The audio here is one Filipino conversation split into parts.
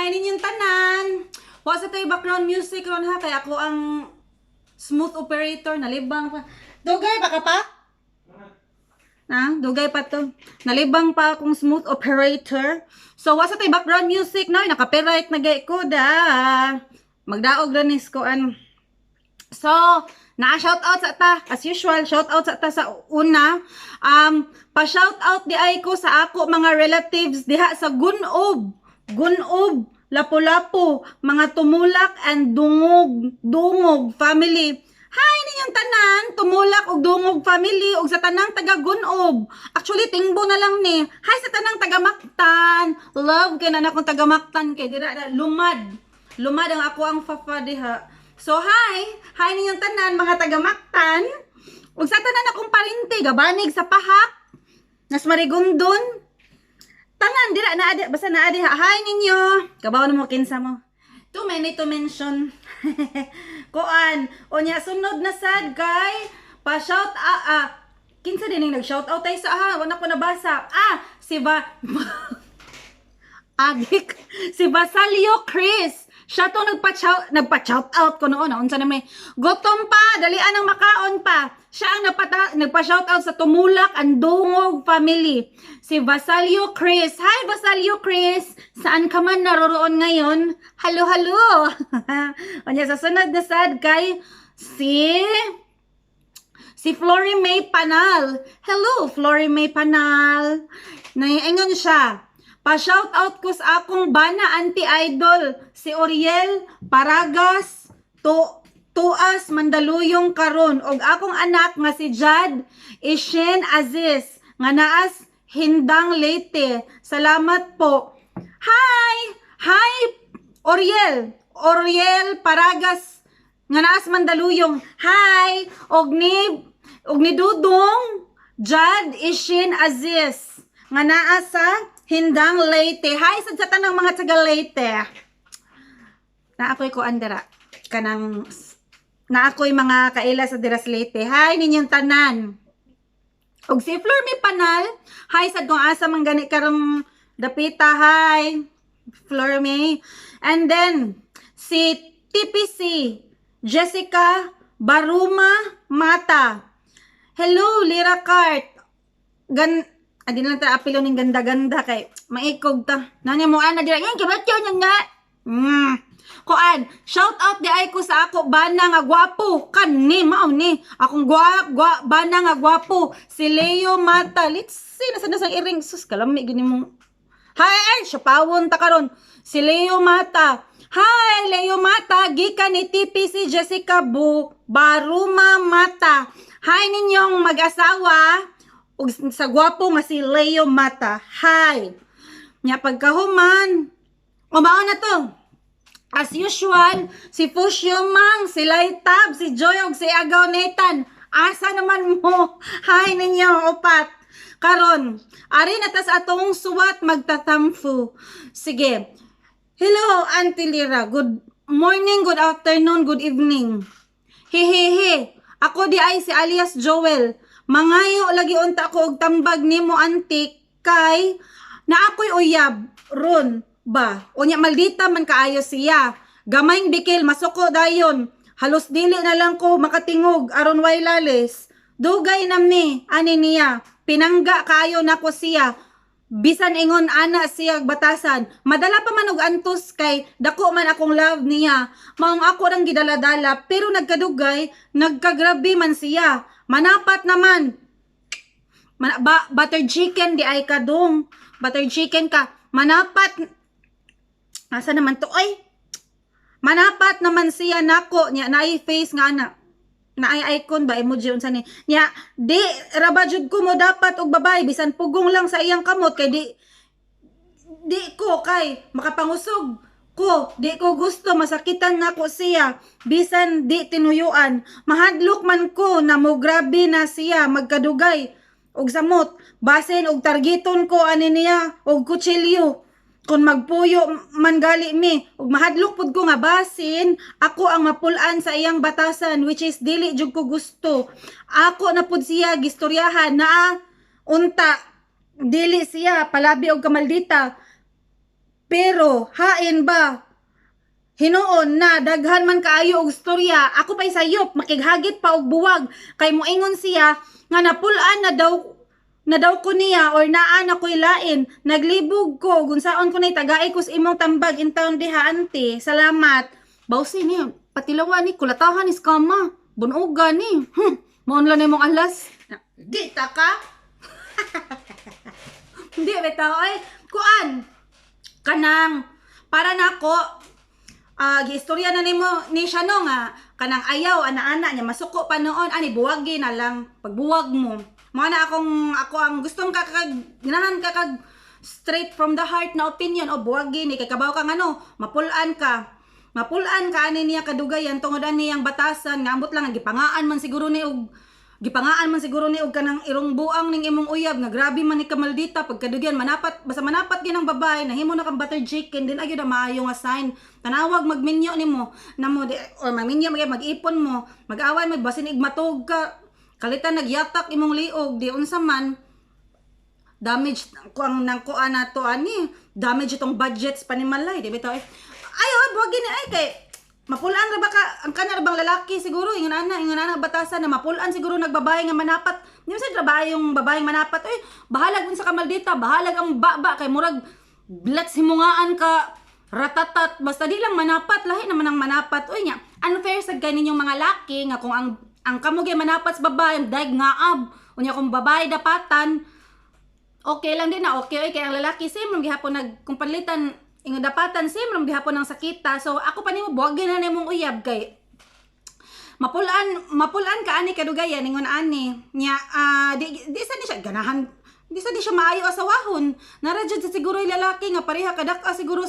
Hi ninyong tanan. Wa sa tay background music ron ha kay ako ang smooth operator nalibang pa. Dugay baka pa? Dugay pa to. Nalibang pa akong smooth operator. So wa sa tay background music na naka-copyright na gay ko da. Magdaog ranis ko an. So, shout out sa ta as usual, shout out sa ta sa una. Pa-shout out di ay ko sa ako mga relatives diha sa Gunob, Lapu-Lapu, mga Tumulak and Dungog family. Hi ninyong tanan, Tumulak ug Dungog family ug sa tanang taga Gunob. Actually tingbo na lang ni. Hi sa tanang taga Mactan. Love kay na akong taga Mactan kay dira lumad. Lumad ang ako ang fafa diha. So hi ninyong tanan mga taga Mactan. Ug sa tanan akong parinti gabanig sa Pahak. Nas Marigondon. Tanan dira na adi basta na adi hi ninyo. Kabaw mo kinsa mo. Too many to mention. Kuan, onya sunod na sad kay pa shout kinsa din nag shout out tay sa wala ko nabasa. Si Agik, si Basalio Chris. Siya to nagpa-shout out ko noon. Unsa na may gutom pa, dalian ang makaon pa. Siya ang nagpa-shout out sa Tumulak and Dungog family. Si Basalio Chris. Hi Basalio Chris. Saan ka man naroroon ngayon? Halo. Onya sa sunod na sad kay si Flory May Panal. Hello Flory May Panal. Naiingon siya. Pa-shout out ko sa akong bana anti-idol, si Oriel Paragas, Tuas Mandaluyong karon og akong anak nga si Jad Ishin Aziz nga naas Hindang Leyte. Salamat po. Hi Oriel Paragas nga naas Mandaluyong. Hi og ni Dudong Jad Ishin Aziz nga naa sa Hindang Leyte. Hi sa tanang mga taga Leyte. Na ako'y ko andara kanang na ako'y mga kaila sa diras Leyte. Hi ninyong tanan. Og si Flor May Panal. Hi sad kung asa man gani karong dapita. Hi Flor May. And then si TPC Jessica Baruma Mata. Hello Lira Cart. Adi na lang ta apilo ning ganda-ganda kay maikog ta. Nanya mo ana dira yan kibatyo nya nga. Kuan, shout out di ay ko sa ako bana nga gwapo kanni mao ni. Akong bana nga gwapo si Leo Mata. Let's see nasa sang iring sus kalami gini mo. Hi, siya pawon ta karon. Si Leo Mata. Hi, Leo Mata gikan ni TPC Jessica Baruma Mata. Hi ninyong mag-asawa. Ug sa gwapo nga si Leo Mata. Hi. Nya pagkahuman. Umao na to. As usual, si Fusio Mang, si Laitab, si Joy ug si Agaw Nathan. Asa naman mo? Hi ninyo upat. Karon, ari na tas atong suwat magtatamfu. Sige. Hello Auntie Lira. Good morning, good afternoon, good evening. Hehehe. Ako di ay si alias Joel. Mangayo lagi unta ko og tambag nimo antik kay na ako'y uyab ron ba unya maldita man kaayo siya gamayng bikil masuko dayon halos dili na lang ko makatingog aron way lales dugay namni ani niya pinangga kaayo nako siya bisan ingon ana siya batasan madala pa man og antos kay dako man akong love niya maong ako rang gidaladala pero nagkadugay nagkagrabe man siya. Manapat naman. Butter chicken di ay kadong. Butter chicken ka. Manapat. Asa naman to? Ay. Manapat naman siya nako. Nya naay face nga na. Naay icon ba emoji unsa ni. Nya di rabajud ko mo dapat og babay bisan pugong lang sa iyang kamot kay di ko kay makapangusog. Di ko gusto masakitan nako siya bisan di tinuyuan mahadlok man ko na mo grabe na siya magkadugay og samot basin og targeton ko ani niya og kutsilyo kung magpuyo man gali mi og mahadlok pud ko nga basin ako ang mapulan sa iyang batasan which is dili jud ko gusto ako na pud siya gistoryahan na unta dili siya palabi og kamaldita Pero hain ba hinuon na daghan man kaayo og storya, ako pa'y sayop makighagit pa og buwag kay moingon siya nga napulaan na daw ko niya or naa na ko'y lain, naglibog ko gunsaon ko nay tagay ko sa imong tambag in town diha ante, salamat. Bawsi ni patilawan ni kulatahan ni skama bunuga ni maunla na imong alas di ta ka. Hindi bitaw ay kuan kanang para nako giistorya na nimo ni siya no nga kanang ayaw ana-ana niya masuko pa noon ani buwagi na lang pagbuwag mo na ako ang gustong ganahan ka kag straight from the heart na opinion o buwagi ni kay kabaw kang ano mapulan ka ani niya kadugayan tungod ani ang batasan nga ambot lang gipangaan man siguro ni og kanang irong buang ning imong uyab nga grabe man ni kamaldita pagkadugyan basta manapat ginang babae nahimo na kang butter chicken din agyo na maayo nga sign tanawag magminyo nimo namo or magminyo mag-ipon mo mag-away mo basin igmatog ka kalitan nagyatak imong liog di unsa man damage ko ang nangkuan nato ani damage itong budgets panimalay di bitaw ayo buwag gini ay kay mapulaan ra ba ka ang kana ra bang lalaki siguro ingon ana batasan na mapulaan siguro nagbabae nga manapat di sa trabaho yung babaeng manapat bahalag sa kamaldita bahalag ang baba kay murag blats himungaan ka ratatat basta di lang manapat lahi naman ang manapat nya unfair sa ganinyong mga laki nga kung ang kamo gay manapat sa babae daig ngaab unya kung babae dapatan okay lang din na okay kay ang lalaki same lang gihapon kung palitan ingon dapatan same ram gihapon ang sakita so ako pa nimo buwag na nimong uyab kay mapulan ka ani kadugayan ingon ani nya di sa di siya ganahan di sa di siya maayo asawahon nara jud sa siguro lalaki nga pareha kadak-a siguro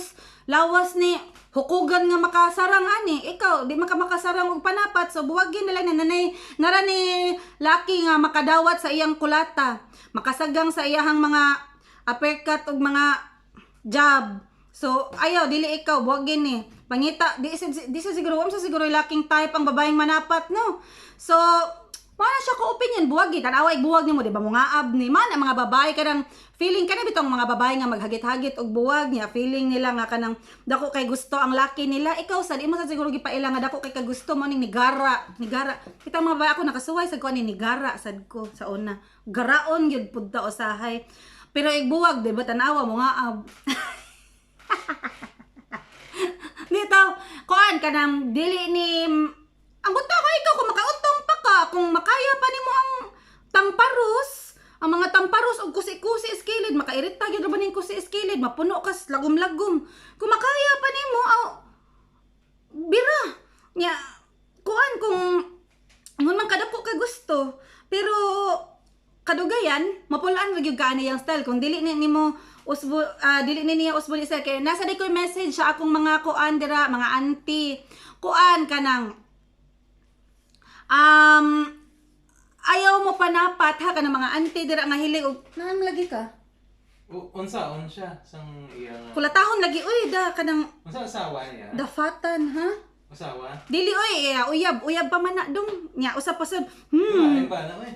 lawas ni hukugan nga makasarang ani ikaw di makasarang og panapat so buwagin na lang nanay nara ni laki nga makadawat sa iyang kulata makasagang sa iyang mga uppercut og mga jab. So, ayaw, dili ikaw, buwagin eh. Pangita, di sa siguro laking type ang babaeng manapat, no? So, wala siya ko opinion, buwagi. Tanaway, buwag ni mo, di ba? Mga ab ni man, ang mga babae, kanang feeling ka na bitong mga babae nga maghagit-hagit og buwag niya. Feeling nila nga kanang dako kay gusto ang laki nila. Ikaw, sad, imo sa siguro gipaila nga dako kay kagusto mo ning nigara. Kita mga babae ako nakasuway sa kuan ni nigara, sad ko, sa una. Garaon, yun, punta o sahay. Pero igbuwag, di ba? Tanawa mo nga ab. Dito, kuan ka nang dili ni ang buta ka ikaw kung makautong pa ka kung makaya pa nimo ang tamparos ang mga tamparos og kusi-kusi iskilid makairita gyud ra ba ning kusi iskilid mapuno kas lagom-lagom kung makaya pa nimo bira nya kuan kung ngun man kadako ka gusto pero kadugayan mapulaan ra gyud ka ani yang style kung dili nimo dili niya usbo ni sir kay nasa di ko message sa akong mga kuan dira mga auntie kuan kanang ayaw mo panapat ha kanang mga auntie dira nga hilig og naan lagi ka unsa sang iyang kulatahon lagi uy da kanang unsa asawa niya dafatan ha asawa dili uy uyab pa man na dong nya usap pa sad ay ba na oy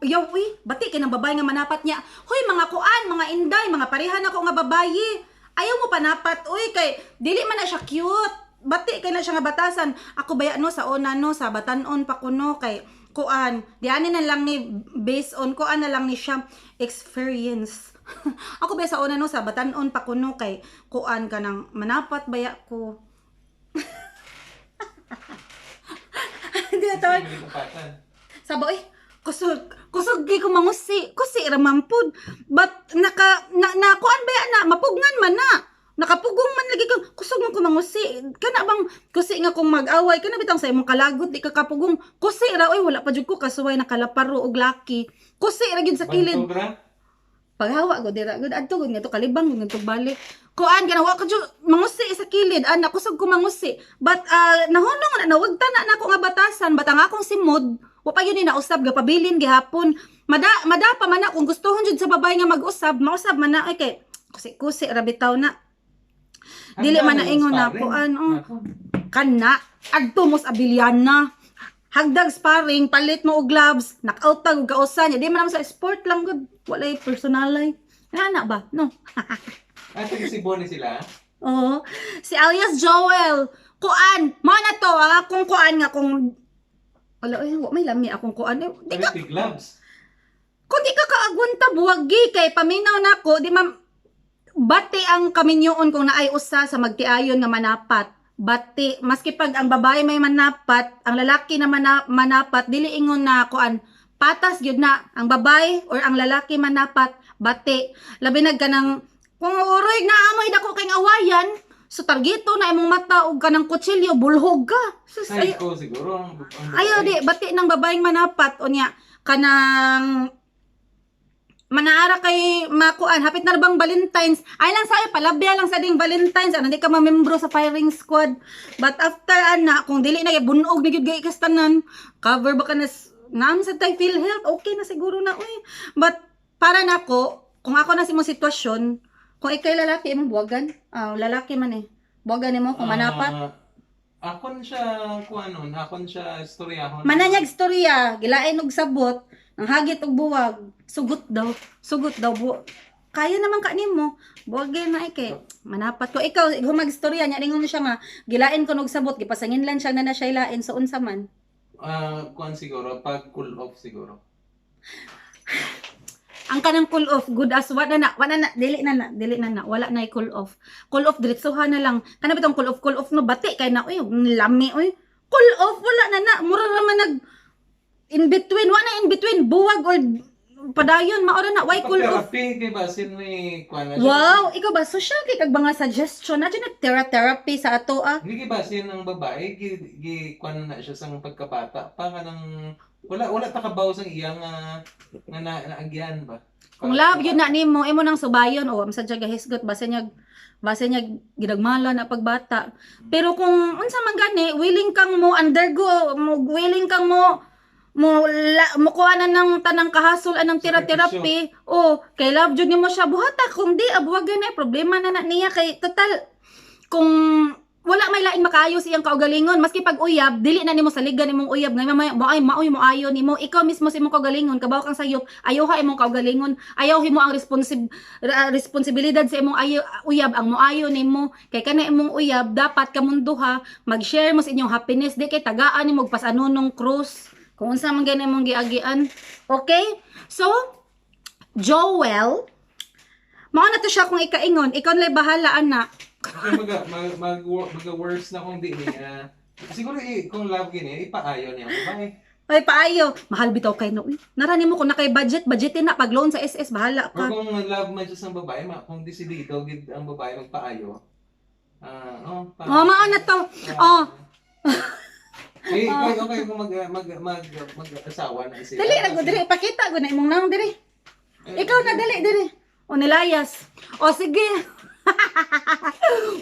yaw uy, bati kay ng babae nga manapat niya. Hoy mga kuan, mga inday, mga pareha na ko nga babayi. Ayaw mo panapat, uy, kay dili man na siya cute. Bati kay na siya nga batasan. Ako baya no sa una no sa batanon pa kuno kay kuan. Diani na lang ni based on kuan na lang ni siya experience. Ako baya sa una no sa batanon pa kuno kay kuan ka nang manapat baya ko. Hindi to. Saboy. Kusog gi ko mangusi. Kusi ra mampud. But kuan ba na mapugnan man na. Nakapugong man lagi ko. Kusog man ko mangusi. Kana bang kusi nga kung mag-away kana bitang sa imong kalagot di ka kapugong. Kusi ra oy wala pa jud ko kasuway na kalaparo og laki. Kusi ra gyud sa kilid. Paghawa ko dira gud adto gud nga to kalibang gud to balik. Kuan kana wa ko jud mangusi sa kilid. Ana kusog ko mangusi. But nahunong na nawagta na ako nga batasan batang akong simod. Wa pa yun ni nausab gapabilin gihapon. Mada pa man na kung gustohon jud sa babae nga mag-usab, mausab man na ay kay kusi ra bitaw na. Dili man na ingon na ko kana adto mo sa Abiliana. Hagdag sparring, palit mo og gloves, knockout tag og kausan. Di man sa sport lang gud, walay personalay. Ana ba? No. taga Cebu ni sila. Oo. Si alias Joel. Kuan. Mo na to. Ang akong kuan nga kung... Wala, may lami akong kuan. Di ka, Big gloves. kung di ka kaagwanta, buwagi. Kay paminaw na ko, di ma... Bati ang kaminyoon kung naay usa sa magtiayon nga manapat. Bati. Maski pag ang babae may manapat, ang lalaki na manapat, dili ingon na kuan. Patas gyud na ang babae or ang lalaki manapat. Bati. Labi na ganang... Kung uroy na amoy dako kay awayan, so targeto na imong mata og kanang kutsilyo bulhog ka. Sus, Psycho siguro. Ang ayaw di bati ng babaeng manapat unya kanang manaara kay makuan hapit na bang Valentine's ay lang sa palabya lang sa ding Valentine's ano di ka mamembro sa firing squad but after ana kung dili na kay bunog ni gyud kay kastanan cover ba ka na ngam sa tay feel health okay na siguro na uy but para nako kung ako na si mo sitwasyon kung ikay lalaki imong buwagan lalaki man eh buwagan nimo kung manapat Akon siya, kuanon, akon siya istoryahon. mananyag storya gilain og sabot ang hagit og buwag sugot daw kaya naman ka nimo buwagin na kay manapat ko ikaw humagstorya nya ningon siya nga gilain ko og sabot gipasangin lang siya na siya ilain sa unsa man Kuan siguro, pag cool off siguro. ang kanang cool off good as wala na dili na wala na cool off diretsuhan na lang kana bitong cool off no bati kay na uy lami uy cool off wala na mura naman nag in between buwag or padayon maora na why cool off Therapy, kay basin may kuan na siya. wow ikaw ba social kay kag mga suggestion na dyan therapy sa ato Hindi kay basin ng babae, kuan na siya sang pagkabata. Pa kanang wala ta kabaw sang iyang nga naagyan ba. kung love yun na nimo imo nang subayon o amsa jud gahisgot base niya gidagmala na pagbata pero kung unsa man gani willing kang mo undergo willing kang mo kuanan ng tanang kahasol anang therapy o kay love jud nimo siya buhata kung di abuwagan na problema na niya kay total kung wala may lain makaayo siyang kaugalingon maski pag uyab dili na nimo saligan imong uyab nga maoy mo ayo nimo ikaw mismo sa imong kaugalingon kabaw kang sayop ayaw ha imong kaugalingon ayaw himo ang responsibilidad sa imong uyab ang moayo nimo kay kana imong uyab dapat kamunduha mag-share mo sa inyong happiness di kay tagaan nimo pasanunong cross kung unsa man gani imong giagian okay so Joel mao na to siya kung ikaingon ikaw lay bahala ana Okay, mag-worse na kung di niya. Siguro kung love gini, ipaayo niya. Bye. ay paayo mahal bitaw kay no narani mo kung nakay budgetin na pag loan sa SS bahala Or ka kung love man siya sa babae, kung desidido gid ang babae magpaayo. mao na to Okay kung mag-asawa na sila. dali ra diri pakita ko na imong naong diri ikaw na dali o nilayas o sige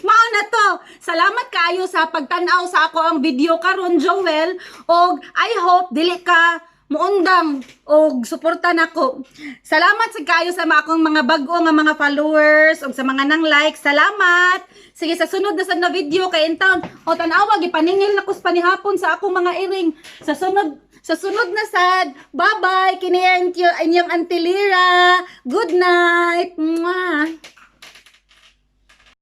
mao na to salamat kaayo sa pagtan-aw sa ako ang video karon Joel og I hope dili ka muundang og suporta nako salamat sa kaayo sa akong mga bag-o nga mga followers og sa mga nang like salamat sige sa sunod na sad na video kay intawon o tan-awa gipaningil na kus panihapon sa akong mga iring sa sunod na sad bye bye kini inyong Auntie Lira good night mwah